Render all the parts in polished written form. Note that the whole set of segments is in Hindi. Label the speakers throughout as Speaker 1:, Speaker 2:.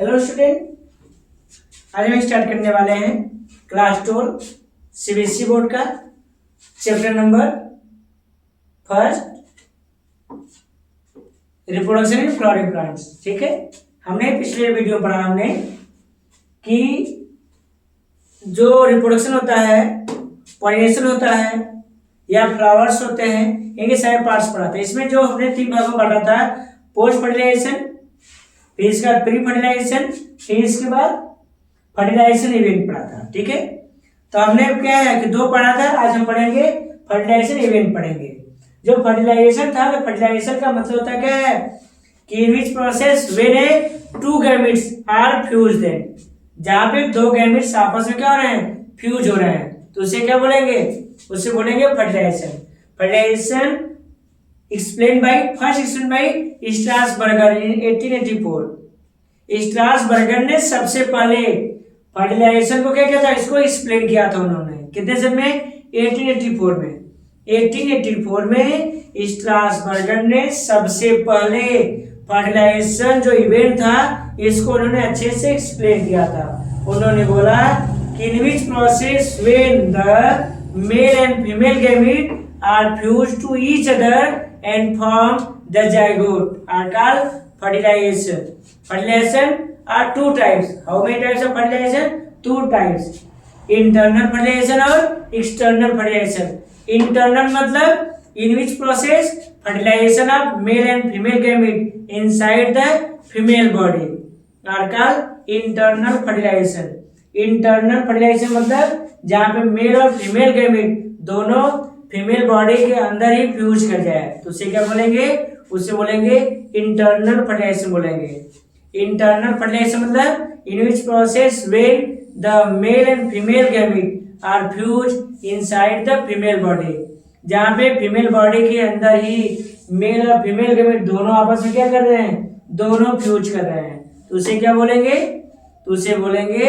Speaker 1: हेलो स्टूडेंट, आज हम स्टार्ट करने वाले हैं क्लास 12 सीबीएसई बोर्ड का chapter number first reproduction in flowering plants. ठीक है, हमने पिछले वीडियो में पढ़ा हमने कि जो रिप्रोडक्शन होता है, पॉलिनेशन होता है या फ्लावर्स होते हैं, इनके सारे पार्ट्स पढ़ा था। इसमें जो हमने 3 भागों में बांटा था, पोस्ट फर्टिलाइजेशन, फिर इसका प्री फर्टिलाइजेशन, फिर इसके बाद फर्टिलाइजेशन इवेंट पढ़ा था। ठीक है, तो हमने क्या है कि 2 पढ़ा था, आज हम पढ़ेंगे फर्टिलाइजेशन इवेंट पढ़ेंगे। जो फर्टिलाइजेशन था, तो फर्टिलाइजेशन का मतलब होता क्या है कि in which process when a 2 gametes are fused, जहां पे 2 गैमेट्स आपस में क्या हो रहे हैं, फ्यूज हो रहे हैं, तो उसे क्या बोलेंगे, उसे बोलेंगे fertilization. Fertilization first explain by Strasburger in 1884। Strasburger ने सबसे पहले फर्टिलाइजेशन को क्या किया था, इसको एक्सप्लेन किया था उन्होंने। कितने सन में? 1884 में। 1884 में स्ट्रासबर्गर ने सबसे पहले फर्टिलाइजेशन जो इवेंट था, इसको उन्होंने अच्छे से एक्सप्लेन किया था। उन्होंने बोला कि in which process when the male and female gamete are fused to each other and form the zygote are called fertilization. Fertilization are 2 types. How many types of fertilization? 2 types. Internal fertilization और external fertilization. Internal मतलब in which process fertilization of male and female gamete inside the female body are called internal fertilization. Internal fertilization मतलब जहाँ पे मेल और फीमेल गैमेट दोनों फीमेल बॉडी के अंदर ही फ्यूज कर जाए, तो उसे क्या बोलेंगे, उसे बोलेंगे इंटरनल फर्टिलाइजेशन बोलेंगे। इंटरनल फर्टिलाइजेशन मतलब in which process when the male and female gamete are fuse inside the female body, जहाँ पे फीमेल बॉडी के अंदर ही मेल और फीमेल गैमेट दोनों आपस में क्या कर रहे हैं, दोनों फ्यूज कर रहे हैं, तो उसे क्या बोलेंगे, तो उसे बोलेंगे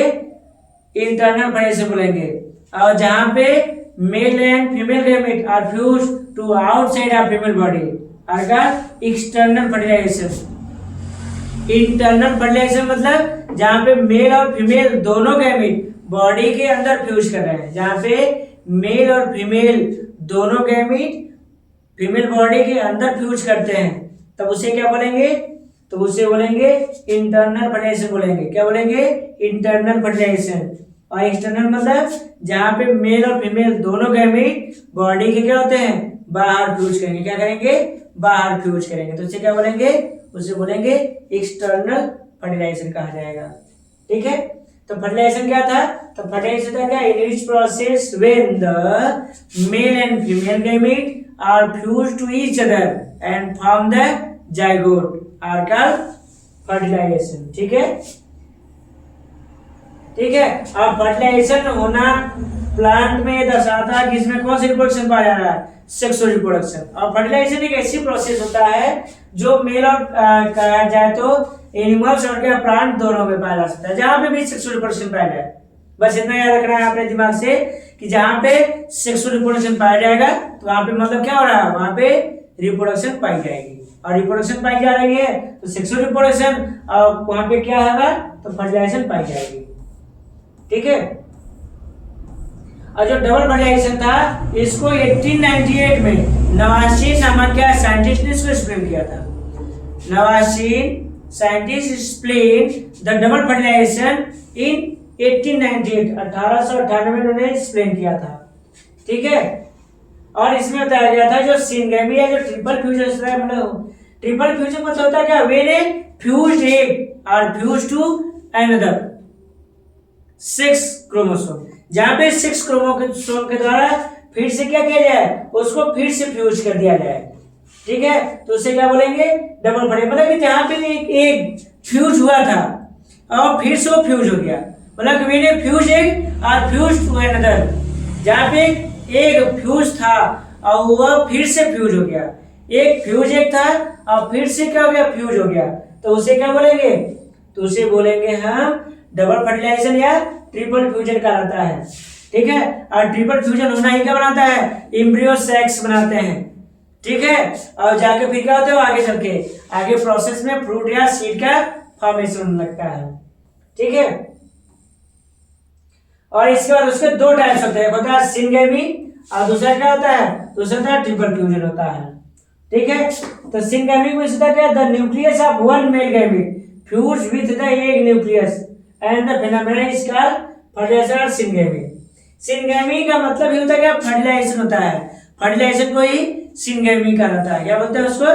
Speaker 1: इंटरनल फर्टिलाइजेशन बोलेंगे। और जहाँ पे male and female gamete are fused to outside of female body are called external fertilization. Internal fertilization मतलब जहाँ पे मेल और फीमेल दोनों गैमेट बॉडी के अंदर फ्यूज कर रहे हैं, जहाँ पे मेल और फीमेल दोनों गैमेट फीमेल बॉडी के अंदर फ्यूज करते हैं, तब उसे क्या बोलेंगे, तो उसे बोलेंगे इंटरनल फर्टिलाइजेशन बोलेंगे। क्या बोलेंगे? Internal fertilisation. और एक्सटर्नल मतलब जहाँ पे मेल और फीमेल दोनों गैमेट बॉडी के क्या होते हैं, बाहर फ्यूज करेंगे। क्या करेंगे? बाहर फ्यूज करेंगे, तो उसे क्या बोलेंगे, उसे बोलेंगे एक्सटर्नल फर्टिलाइजेशन कहा जाएगा। ठीक है, तो फर्टिलाइजेशन क्या था, तो फर्टिलाइजेशन था क्या, in which process when the male and female gamete are fused to each other and form the zygote are called fertilisation. ठीक है, ठीक है। अब फर्टिलाइजेशन होना प्लांट में दर्शाता है कि इसमें कौन सी रिप्रोडक्शन पाया जा रहा है, सेक्सुअल रिप्रोडक्शन। और फर्टिलाइजेशन एक ऐसी प्रोसेस होता है जो मेल और कहा जाए तो एनिमल्स और क्या प्लांट दोनों में पाया जा सकता है, जहां पे भी सेक्सुअल रिप्रोडक्शन पाया जाए। बस इतना याद रखना है अपने दिमाग से कि जहां पे सेक्सुअल रिप्रोडक्शन पाया जाएगा, तो वहां पे मतलब क्या हो रहा है, वहां पे रिप्रोडक्शन पाई जाएगी। और रिप्रोडक्शन पाई जा रही है तो सेक्सुअल रिप्रोडक्शन, और वहां पे क्या होगा, तो फर्टिलाइजेशन पाई जाएगी। ठीक है, और जो डबल फर्टिलाइजेशन था, इसको 1898 में नवासीन नामक क्या साइंटिस्ट ने इसको एक्सप्लेन किया था। Navashin scientist explain the double fertilisation in 1898, 1898 में उन्होंने एक्सप्लेन किया था। ठीक है, और इसमें बताया गया था जो सिंगेमी है, जो ट्रिपल फ्यूजन होता है, मतलब ट्रिपल फ्यूजन मतलब होता है क्या, when a fused egg are fused to another 6 chromosome, जहां पे 6 क्रोमोसोम के द्वारा फिर से क्या किया जाए, उसको फिर से फ्यूज कर दिया जाए। ठीक है, तो उसे क्या बोलेंगे, डबल फर्टिलाइजेशन। मतलब कि जहां पे एक एग फ्यूज हुआ था और फिर से वो फ्यूज हो गया, मतलब when a fuse egg are fuse to another, जहां पे एग फ्यूज था और वह फिर से फ्यूज हो गया। एक फ्यूज एग था और फिर से क्या हो गया, फ्यूज हो गया, तो उसे क्या बोलेंगे, तो उसे बोलेंगे हम डबल फर्टिलाइजेशन या ट्रिपल फ्यूजन कहलाता है। ठीक है, और ट्रिपल फ्यूजन होना ही क्या बनाता है, एम्ब्रियो सेक्स बनाते हैं। ठीक है, और जाके फिर क्या होता है, आगे चल के आगे प्रोसेस में फ्रूट या सीड का फॉर्मेशन लगता है। ठीक है। और इसके बाद उसके दो टाइप्स होते हैं, एक होता है सिनगेमी और दूसरा क्या होता है, दूसरा होता है ट्रिपल फ्यूजन होता है। ठीक है, तो सिनगेमी में होता क्या, the nucleus of one male gamete fuse with the egg nucleus and the phenomenon is called fertilization syngamy. Syngamy का मतलब ये होता है क्या, फर्टिलाइजेशन होता है, फर्टिलाइजेशन को ही सिनगेमी कहलाता है। क्या बोलते हैं उसको,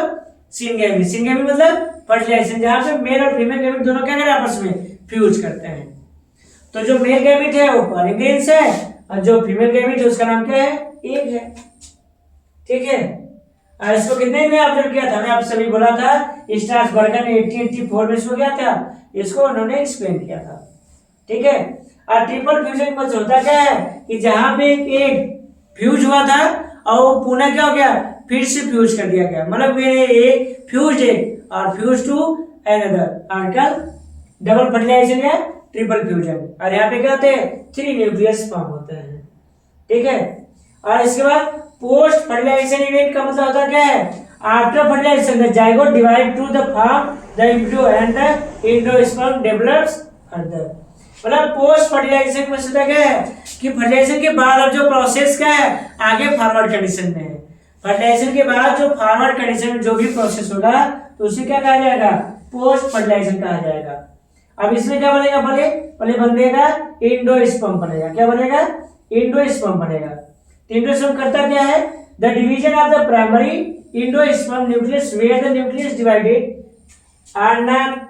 Speaker 1: सिनगेमी। सिनगेमी मतलब फर्टिलाइजेशन, जहां पे मेल और फीमेल गैमेट दोनों क्या करें, आपस में फ्यूज करते हैं। तो जो मेल गैमेट है वो पॉलीग्रेन्स है और जो फीमेल गैमेट है उसका नाम क्या है, एग है। ठीक है, और इसको कितने में ऑब्जर्व किया था, मैं आप सभी बोला था, स्ट्रासबर्गर ने 1884 में इसको किया था, इसको उन्होंने एक्सप्लेन किया था। ठीक है, और ट्रिपल फ्यूजन में होता क्या है कि जहां पे एक फ्यूज हुआ था और वो पुनः क्या हो गया, फिर से फ्यूज कर दिया गया, मतलब एक फ्यूज एग और fuse to another article, double fertilization या ट्रिपल फ्यूजन। और यहाँ पे क्या होते हैं, 3 न्यूक्लियस फॉर्म होते हैं। ठीक है, और इसके बाद पोस्ट फर्टिलाइजेशन इवेंट का मतलब होता क्या है, after fertilization the zygote divide to the form the embryo and the endosperm develops further. मतलब पोस्ट फर्टिलाइजेशन में होता क्या है कि फर्टिलाइजेशन के बाद अब जो प्रोसेस क्या है, आगे फॉरवर्ड कंडीशन में है। फर्टिलाइजेशन के बाद जो फॉरवर्ड कंडीशन में जो भी प्रोसेस होगा तो उसे क्या कहा जाएगा, पोस्ट फर्टिलाइजेशन कहा जाएगा। अब इसमें क्या बनेगा, पहले बनेगा एंडोस्पर्म बनेगा। क्या बनेगा, एंडोस्पर्म बनेगा। एंडोस्पर्म करता क्या है, the division of the primary endosperm nucleus where the nucleus divided are not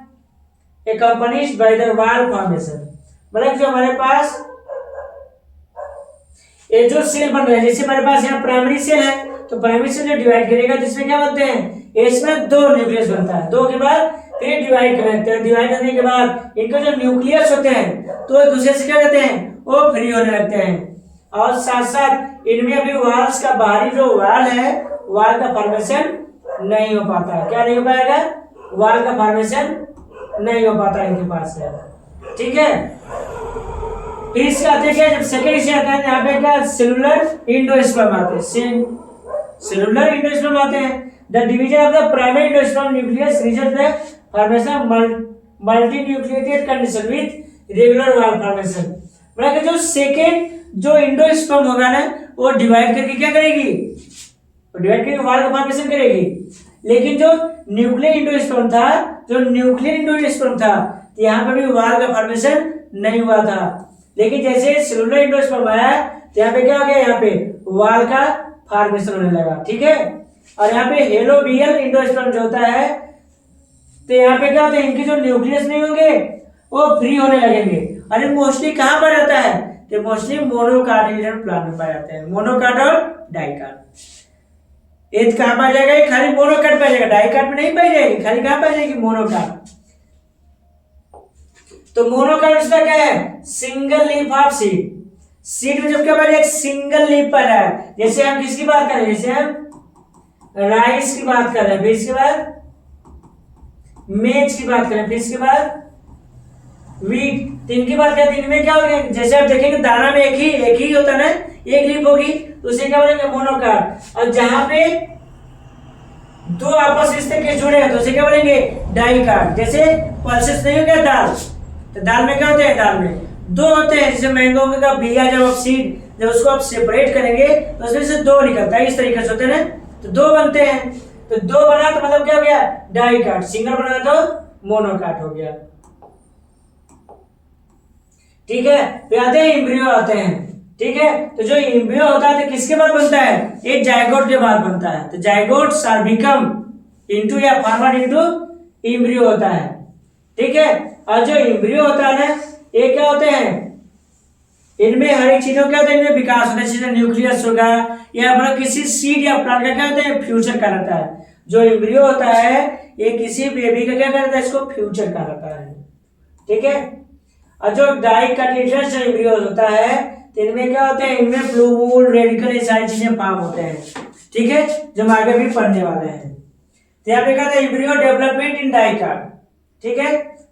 Speaker 1: accompanied by the wall formation। मतलब जो हमारे पास ये जो सेल बन रहा है, जैसे हमारे पास यहाँ प्राइमरी सेल है तो प्राइमरी सेल जो डिवाइड करेगा जिसमें क्या बनते हैं, इसमें 2 न्यूक्लियस बनता है, 2 के बाद फिर डिवाइड करते हैं, डिवाइड करने के बाद इनके जो न्यूक्लियस होते हैं तो एक दूसरे से क्या कहते हैं, वो फ्री होने लगते हैं। और साथ साथ इनमें भी वाल्स का बाहरी जो वाल है, वाल का फॉर्मेशन नहीं हो पाता। क्या नहीं हो पाएगा, वाल का फॉर्मेशन नहीं हो पाता इनके पास है। ठीक है, फिर इसके आते क्या, जब सेकेंड से आता है यहाँ पे क्या, सेलुलर एंडोस्पर्म आते हैं, सेलुलर एंडोस्पर्म आते हैं। The division of the primary endosperm nucleus result the formation multi nucleated condition with regular वाल फॉर्मेशन। मतलब जो सेकेंड जो एंडोस्पर्म होगा ना वो डिवाइड करके क्या करेगी, डिवाइड करके वाल का फॉर्मेशन करेगी। लेकिन जो न्यूक्लियर एंडोस्पर्म था, जो न्यूक्लियर एंडोस्पर्म था, यहाँ पे भी वाल का फॉर्मेशन नहीं हुआ था। लेकिन जैसे सेलुलर एंडोस्पर्म आया तो यहाँ पे क्या हो गया, यहाँ पे वाल का फॉर्मेशन होने लगा। ठीक है, और यहाँ पे हेलोबियल एंडोस्पर्म जो होता है तो यहाँ पे क्या होता है, इनके जो न्यूक्लियस नहीं होंगे वो फ्री होने लगेंगे। और ये मोस्टली कहाँ पर रहता है, तो मोस्टली मोनोकार्डियल प्लांट में पाया जाता है, मोनोकार्ड और डाइकार्ड। ये कहाँ पाया जाएगा, ये खाली मोनोकार्ड पाया जाएगा, डाइकार्ड में नहीं पाई जाएगी, खाली कहाँ पाई जाएगी, मोनोकार्ड। तो मोनोकार्ड उसका क्या है, single leaf of seed. Seed में जब क्या पाया, एक सिंगल लीफ पर है। जैसे हम किसकी बात कर रहे हैं, जैसे हम राइस की बात कर रहे हैं, फिर इसके बाद मेज की बात करें, फिर इसके बाद वीट, तीन की बात करें, तीन में क्या हो गया, जैसे आप देखेंगे दाना में एक ही होता है ना, एक लीफ होगी तो उसे क्या बोलेंगे, मोनोकार्ड। और जहां पे 2 आपस में इस तरीके जुड़े हैं तो उसे क्या बोलेंगे, डाइकार्ड। जैसे पल्सेस नहीं हो गया दाल, तो दाल में क्या होते हैं, दाल में 2 होते हैं। जैसे मैंगो का बिया जब आप सीड जब उसको आप सेपरेट करेंगे तो उसमें से 2 निकलता है, इस तरीके से होते हैं ना, तो 2 बनते हैं। तो 2 बना तो मतलब क्या हो गया, डाइकार्ड। सिंगल बना तो मोनोकार्ड हो गया। ठीक है, फिर आते हैं एम्ब्रियो आते हैं। ठीक है, तो जो एम्ब्रियो होता है तो किसके बाद बनता है, एक जाइगोट के बाद बनता है। तो जाइगोट्स आर बिकम इनटू या फॉरवर्ड इनटू एम्ब्रियो होता है। ठीक है, और जो एम्ब्रियो होता है ना, ये क्या होते हैं, इनमें हर एक चीजों क्या होता है, इनमें विकास होता है। जैसे न्यूक्लियस होगा या मतलब किसी सीड या प्लांट का क्या होता है, फ्यूचर का रहता है। जो एम्ब्रियो होता है ये किसी बेबी का क्या करता है, इसको फ्यूचर का रहता है। ठीक है, और जो डाइकार्टिलेज एम्ब्रियो होता है तो इनमें क्या होते हैं, इनमें ब्लू मूड रेडिकल ये सारी चीजें फॉर्म होते हैं। ठीक है, जो हम आगे भी पढ़ने वाले हैं। तो यहाँ पे क्या है, एम्ब्रियो डेवलपमेंट इन डाइकार्ड। ठीक है,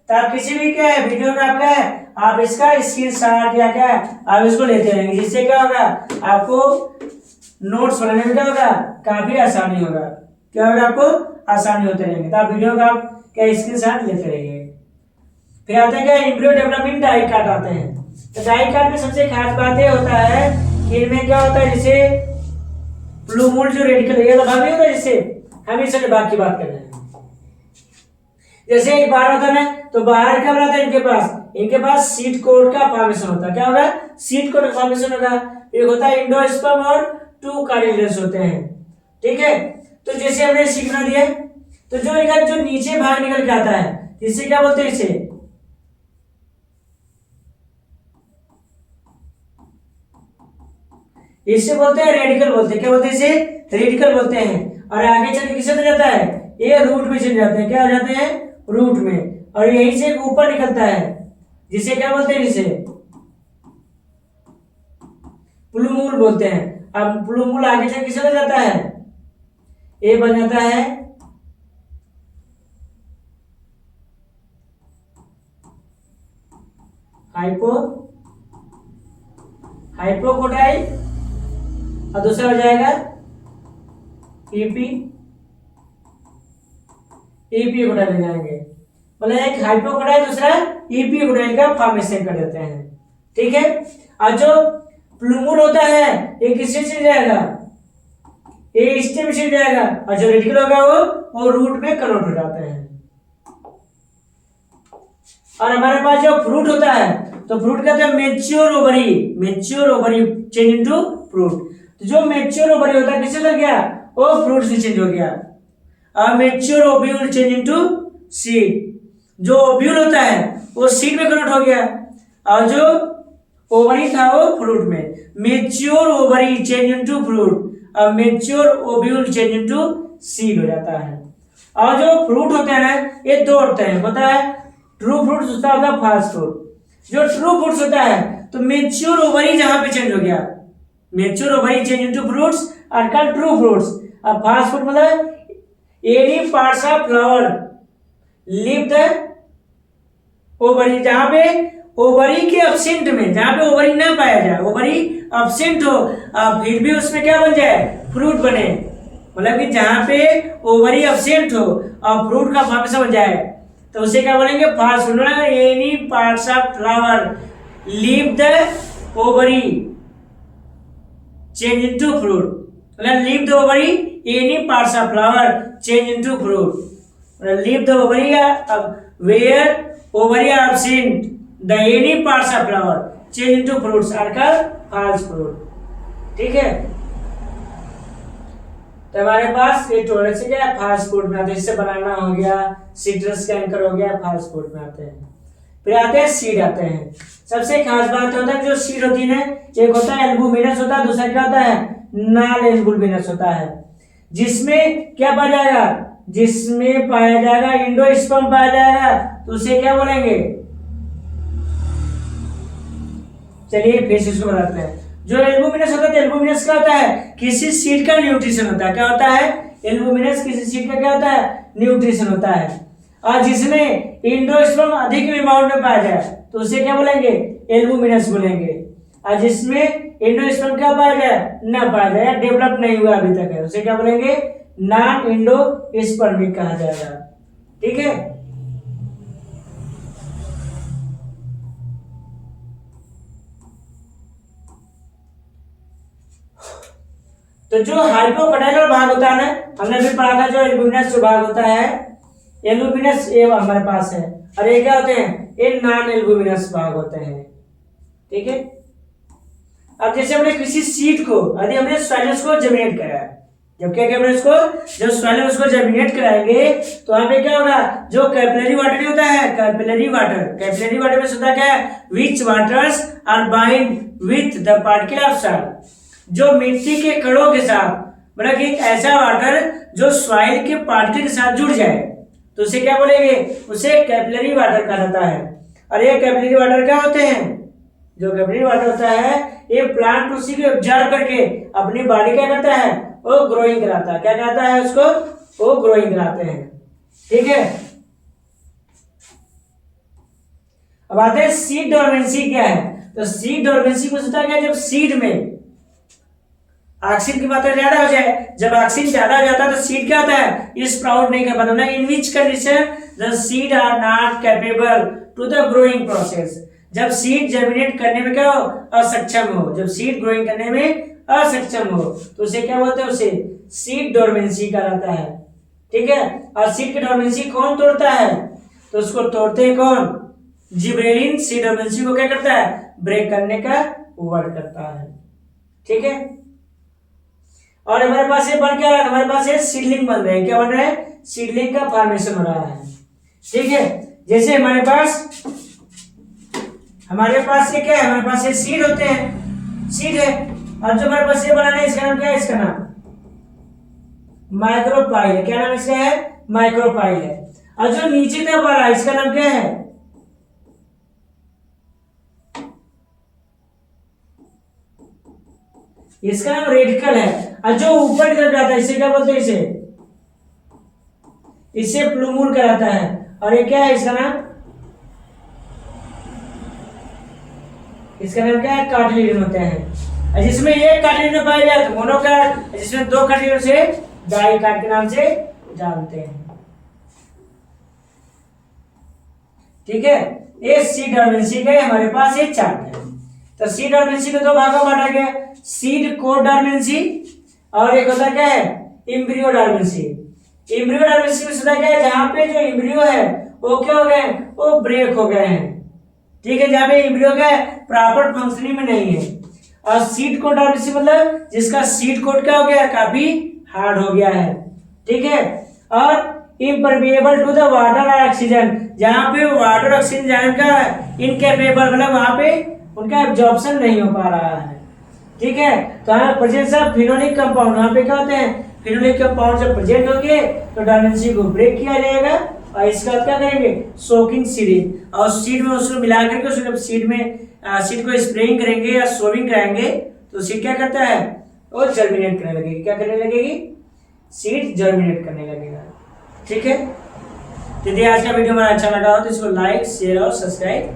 Speaker 1: तो आप किसी भी क्या है वीडियो का आपका है, आप इसका स्क्रीनशॉट या क्या है आप इसको लेते रहेंगे, जिससे क्या होगा, आपको नोट्स बनाने में क्या होगा, काफी आसानी होगा। क्या होगा, आपको आसानी होते रहेंगे। तो आप वीडियो का आप क्या स्क्रीनशॉट लेते रहिए। फिर आते हैं क्या, एम्ब्रियो डेवलपिंग डाइकाट आते हैं। तो डाइकाट में सबसे खास बात ये होता है कि इनमें क्या होता है, जैसे प्लूमूल जो रेडिकल ये भाग नहीं होता, जैसे हम इस भाग की बात कर रहे हैं। जैसे एक बाहर होता है तो बाहर क्या बनाता है, इनके पास सीड कोट का फॉर्मेशन होता है। क्या होगा, सीड कोट का फॉर्मेशन होगा। एक होता है एंडोस्पर्म और 2 कार्डियस होते हैं। ठीक है, तो जैसे हमने सीड बना दिया, तो जो इधर जो नीचे भाग निकल के आता है, इसे क्या बोलते हैं, इसे बोलते हैं रेडिकल बोलते हैं। क्या बोलते हैं, इसे रेडिकल बोलते हैं। और आगे चल के किसे में जाता है, ये रूट में चले जाते हैं। क्या हो जाते हैं, रूट में। और यहीं से ऊपर निकलता है, जिसे क्या बोलते हैं, इसे प्लूमूल बोलते हैं। अब प्लूमूल आगे चल किसे में जाता है, ये बन जाता है हाइपोकोटाइल, और दूसरा हो जाएगा ईपीकोटाइल हो जाएंगे। मतलब एक हाइपोकोटाइल, दूसरा ईपीकोटाइल का फॉर्मेशन कर देते हैं। ठीक है, और जो प्लूमूल होता है ये किससे चल जाएगा, ये स्टेम से जाएगा। और जो रेडिकल होगा वो रूट में कन्वर्ट हो जाते हैं। और हमारे पास जो फ्रूट होता है, तो फ्रूट कहते हैं mature ovary change into fruit. तो जो मेच्योर ओवरी होता है किससे लग गया, वो फ्रूट से चेंज हो गया। और mature ovule change into seed. जो ओव्यूल होता है वो सीड में कन्वर्ट हो गया, और जो ओवरी था वो फ्रूट में। Mature ovary change into fruit, और mature ovule change into seed हो जाता है। और जो फ्रूट होते हैं ना, ये 2 होते हैं, पता है, ट्रू फ्रूट्स होता है, फास्ट फ्रूट। जो ट्रू फ्रूट्स होता है, तो मेच्योर ओवरी जहां पे चेंज हो गया, mature ovary change into fruits are called true fruits. अब फास्ट फ्रूट मतलब any parts of flower leave the ovary, जहां पे ओवरी के एब्सेंट में, जहां पे ओवरी ना पाया जाए, ओवरी एब्सेंट हो, फिर भी उसमें क्या बन जाए, फ्रूट बने। मतलब कि जहां पे ओवरी एब्सेंट हो और फ्रूट का फॉर्मेशन बन जाए, तो उसे क्या बोलेंगे, fast fruit. Any parts of flower leave the ovary change into fruit. मतलब leave the ovary, any parts of flower change into fruit. Leave the ovary where ovary are absent, the any parts of flower change into fruits are called fast fruit. ठीक है, तो हमारे पास ये टोटल से क्या है, फास्ट फूड में आते हैं। इससे बनाना हो गया, सिट्रस कैंकर हो गया, फास्ट फूड में आते हैं। फिर आते हैं सीड आते हैं। सबसे खास बात होता है जो सीड होती है, एक होता है एल्बुमिनस होता है, दूसरा क्या होता है, नॉन एल्बुमिनस होता है। जिसमें क्या पाया जाएगा, जिसमें पाया जाएगा एंडोस्पर्म पाया जाएगा, तो उसे क्या बोलेंगे, चलिए फिर इसको बताते हैं। जो एल्बुमिनस होता है, एल्बुमिनस क्या होता है, किसी सीड का न्यूट्रिशन होता है। क्या होता है, एल्बुमिनस किसी सीड का क्या होता है, न्यूट्रिशन होता है। और जिसमें एंडोस्पर्म अधिक अमाउंट में पाया जाए, तो उसे क्या बोलेंगे, एल्बुमिनस बोलेंगे। और जिसमें एंडोस्पर्म क्या पाया जाए, ना पाया जाए, डेवलप नहीं हुआ अभी तक है, उसे क्या बोलेंगे, नॉन एंडोस्पर्मिक कहा जाएगा। ठीक है, तो जो हाइपोकोटाइलर भाग होता है ना, हमने भी पढ़ा था, जो एल्बुमिनस जो भाग होता है, एल्बुमिनस ये हमारे पास है, और ये क्या होते हैं, ये नॉन एल्बुमिनस भाग होते हैं। ठीक है, अब जैसे हमने किसी सीड को, यदि हमने स्टाइलस को जर्मिनेट कराया, जब क्या हमने इसको, जब स्टाइलस उसको जर्मिनेट कराएंगे, तो वहां पे क्या होगा, जो कैपिलरी वाटर नहीं होता है, कैपिलरी वाटर में होता क्या है, which waters are bind with the particle of soil, जो मिट्टी के कणों के साथ, मतलब कि ऐसा वाटर जो सॉइल के पार्टिकल के साथ जुड़ जाए, तो उसे क्या बोलेंगे, उसे कैपिलरी वाटर कहा जाता है। और ये कैपिलरी वाटर क्या होते हैं, जो कैपिलरी वाटर होता है, ये प्लांट उसी को ऑब्जर्व करके अपनी बॉडी क्या करता है, वो ग्रोइंग कराता है। क्या कहता है उसको, वो ग्रोइंग कराते हैं। ठीक है, अब आते हैं सीड डोरमेंसी क्या है। तो सीड डोरमेंसी को होता है, जब सीड में ऑक्सीजन की मात्रा ज्यादा हो जाए, जब ऑक्सीजन ज्यादा हो जाता है तो सीड क्या होता है, स्प्राउट नहीं कर पाता। In which condition the seed are not capable to the growing process. जब सीड जर्मिनेट करने में क्या हो, असक्षम हो, जब सीड ग्रोइंग करने में असक्षम हो तो उसे क्या बोलते हैं, उसे सीड डोरमेंसी कहलाता है। ठीक है, और सीड की डोरमेंसी कौन तोड़ता है, तो उसको तोड़ते हैं कौन, जिबरेलिन सीड डोरमेंसी को क्या करता है, ब्रेक करने का वर्क करता है। ठीक है, और हमारे पास ये बन क्या रहा है, हमारे पास ये सीडलिंग बन रहे हैं, क्या बन रहा है, सीडलिंग का फॉर्मेशन हो रहा है। ठीक है, जैसे हमारे पास ये क्या है, हमारे पास ये सीड होते हैं, सीड है, और जो हमारे पास ये बनाना है इसका नाम क्या है, इसका नाम माइक्रोपाइल है। क्या नाम इसका है, माइक्रोपाइल है। और जो नीचे तक बना है इसका नाम क्या है, इसका नाम रेडिकल है। और जो ऊपर की तरफ जाता है इसे क्या बोलते हैं, इसे प्लूमूल कहलाता है। और ये क्या है, इसका नाम क्या है, कार्टिलेडन होते हैं। जिसमें एक कार्टिलेडन पाया जाए तो मोनोकार्ड, जिसमें दो कार्टिलेडन से डाइकार्ड के नाम से जानते हैं। ठीक है, ये सीड डोरमेंसी का हमारे पास एक चार्ट है। तो सीड डोरमेंसी को दो भागों में बांटा गया, सीड कोड डोरमेंसी और एक होता क्या है, एम्ब्रियो डोरमेंसी। एम्ब्रियो डोरमेंसी में होता क्या है, जहां पे जो एम्ब्रियो है वो क्या हो गए, वो ब्रेक हो गए हैं। ठीक है, जहां पे एम्ब्रियो का प्रॉपर फंक्शनिंग में नहीं है। और सीड कोड डोरमेंसी मतलब जिसका सीड कोड क्या हो गया, काफी हार्ड हो गया है। ठीक है, और इम्परमिएबल टू द वाटर और ऑक्सीजन, जहां पे वाटर ऑक्सीजन जाने का इनकेपेबल, मतलब वहां पे उनका एब्जॉर्प्शन नहीं हो पा रहा है। ठीक है, तो हमें प्रेजेंस ऑफ फिनोलिक कंपाउंड, वहां पे क्या होते हैं, फिनोलिक कंपाउंड जब प्रेजेंट होंगे तो डोरमेंसी को ब्रेक किया जाएगा। और इसका क्या करेंगे, सोकिंग सीड, और सीड में उसको मिला करके उसको सीड को स्प्रेइंग करेंगे या सोविंग कराएंगे तो सीड क्या करता है, वो जर्मिनेट करने लगेगी। क्या करने लगेगी, सीड जर्मिनेट करने लगेगा। ठीक है, यदि आज का वीडियो हमारा अच्छा लगा हो तो इसको लाइक, शेयर और सब्सक्राइब